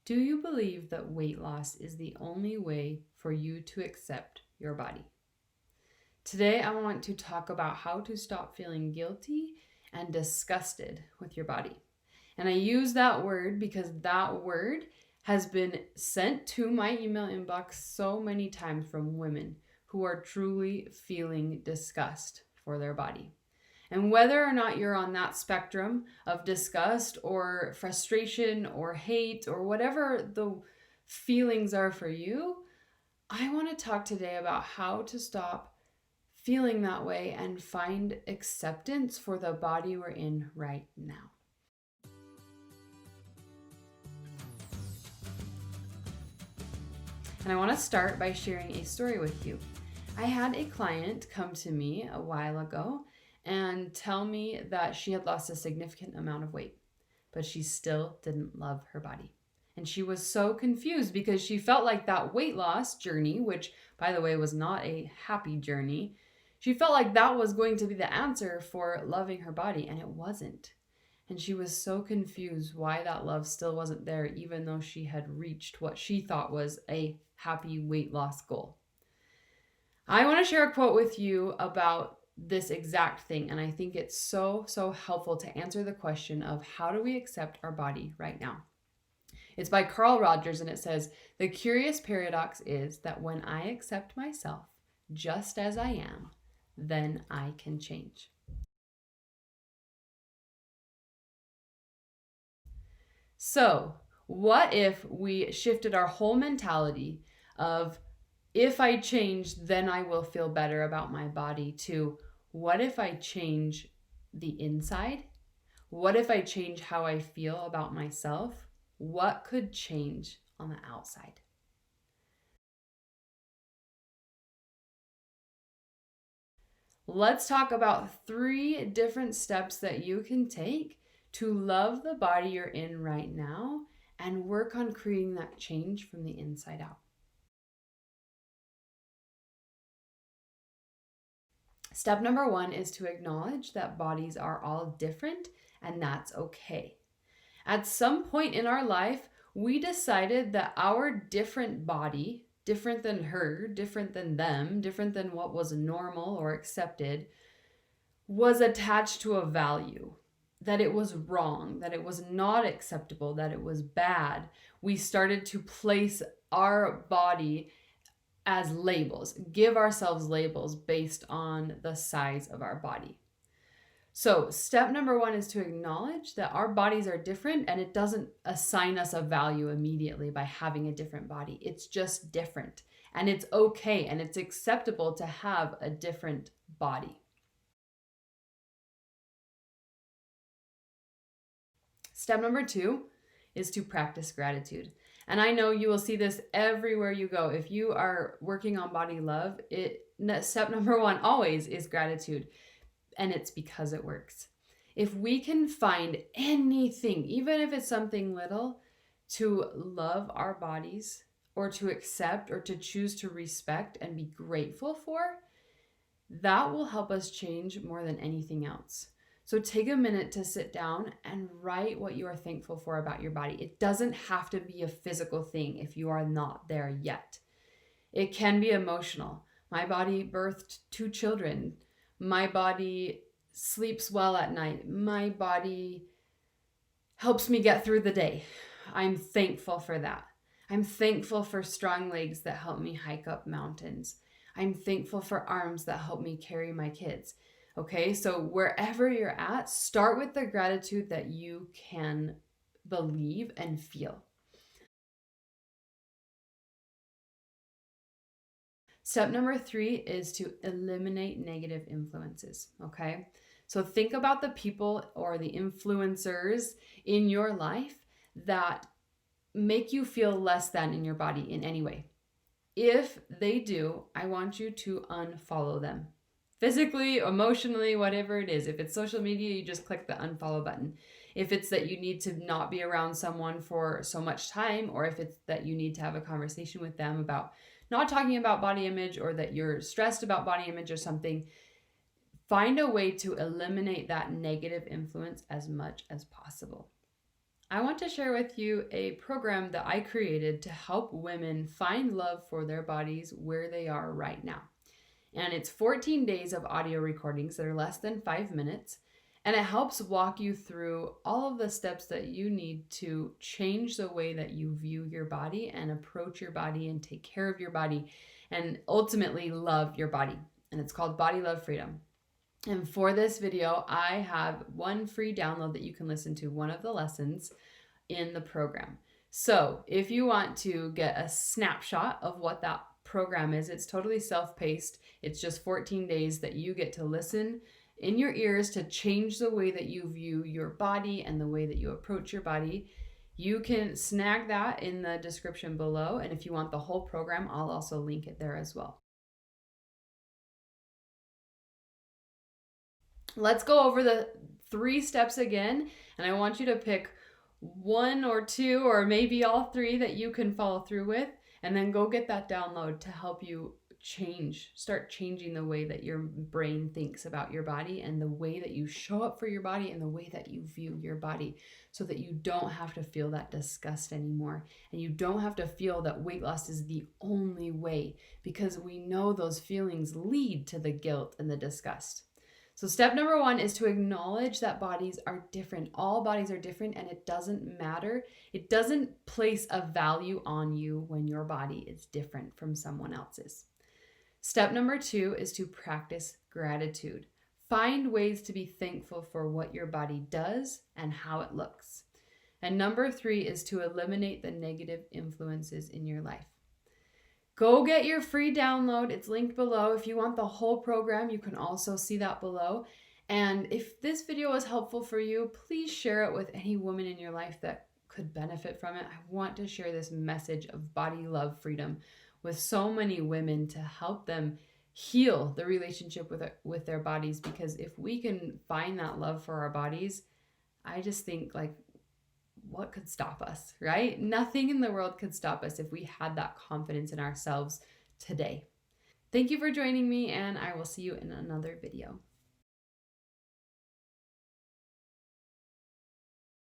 Do you believe that weight loss is the only way for you to accept your body? Today, I want to talk about how to stop feeling guilty and disgusted with your body. And I use that word because that word has been sent to my email inbox so many times from women who are truly feeling disgust for their body. And whether or not you're on that spectrum of disgust or frustration or hate or whatever the feelings are for you, I want to talk today about how to stop feeling that way and find acceptance for the body we're in right now. And I want to start by sharing a story with you. I had a client come to me a while ago and tell me that she had lost a significant amount of weight, but she still didn't love her body. And she was so confused because she felt like that weight loss journey, which by the way was not a happy journey, she felt like that was going to be the answer for loving her body, and it wasn't. And she was so confused why that love still wasn't there, even though she had reached what she thought was a happy weight loss goal. I want to share a quote with you about this exact thing, and I think it's so helpful to answer the question of how do we accept our body right now. It's by Carl Rogers, and it says, "The curious paradox is that when I accept myself just as I am, then I can change." So, what if we shifted our whole mentality of if I change, then I will feel better about my body to what if I change the inside? What if I change how I feel about myself? What could change on the outside? Let's talk about 3 different steps that you can take to love the body you're in right now and work on creating that change from the inside out. Step number 1 is to acknowledge that bodies are all different, and that's okay. At some point in our life, we decided that our different body, different than her, different than them, different than what was normal or accepted, was attached to a value, that it was wrong, that it was not acceptable, that it was bad. We started to place our body as labels, give ourselves labels based on the size of our body. So step number 1 is to acknowledge that our bodies are different, and it doesn't assign us a value immediately by having a different body. It's just different, and it's okay, and it's acceptable to have a different body. Step number 2 is to practice gratitude. And I know you will see this everywhere you go. If you are working on body love, step number 1 always is gratitude. And it's because it works. If we can find anything, even if it's something little, to love our bodies or to accept or to choose to respect and be grateful for, that will help us change more than anything else. So take a minute to sit down and write what you are thankful for about your body. It doesn't have to be a physical thing if you are not there yet. It can be emotional. My body birthed 2 children. My body sleeps well at night. My body helps me get through the day. I'm thankful for that. I'm thankful for strong legs that help me hike up mountains. I'm thankful for arms that help me carry my kids. Okay, so wherever you're at, start with the gratitude that you can believe and feel. Step number 3 is to eliminate negative influences, okay? So think about the people or the influencers in your life that make you feel less than in your body in any way. If they do, I want you to unfollow them. Physically, emotionally, whatever it is. If it's social media, you just click the unfollow button. If it's that you need to not be around someone for so much time, or if it's that you need to have a conversation with them about not talking about body image, or that you're stressed about body image or something, find a way to eliminate that negative influence as much as possible. I want to share with you a program that I created to help women find love for their bodies where they are right now. And it's 14 days of audio recordings that are less than 5 minutes. And it helps walk you through all of the steps that you need to change the way that you view your body and approach your body and take care of your body and ultimately love your body. And it's called Body Love Freedom. And for this video, I have one free download that you can listen to, one of the lessons in the program. So if you want to get a snapshot of what that program is, it's totally self-paced. It's just 14 days that you get to listen in your ears to change the way that you view your body and the way that you approach your body. You can snag that in the description below. And if you want the whole program, I'll also link it there as well. Let's go over the 3 steps again. And I want you to pick 1 or 2 or maybe all 3 that you can follow through with, and then go get that download to help you start changing the way that your brain thinks about your body and the way that you show up for your body and the way that you view your body, so that you don't have to feel that disgust anymore and you don't have to feel that weight loss is the only way, because we know those feelings lead to the guilt and the disgust. So step number 1 is to acknowledge that bodies are different. All bodies are different, and it doesn't matter. It doesn't place a value on you when your body is different from someone else's. Step number 2 is to practice gratitude. Find ways to be thankful for what your body does and how it looks. And number 3 is to eliminate the negative influences in your life. Go get your free download. It's linked below. If you want the whole program, you can also see that below. And if this video was helpful for you, please share it with any woman in your life that could benefit from it. I want to share this message of body love freedom with so many women to help them heal the relationship with their bodies, because if we can find that love for our bodies, I just think, like, what could stop us, right? Nothing in the world could stop us if we had that confidence in ourselves today. Thank you for joining me, and I will see you in another video.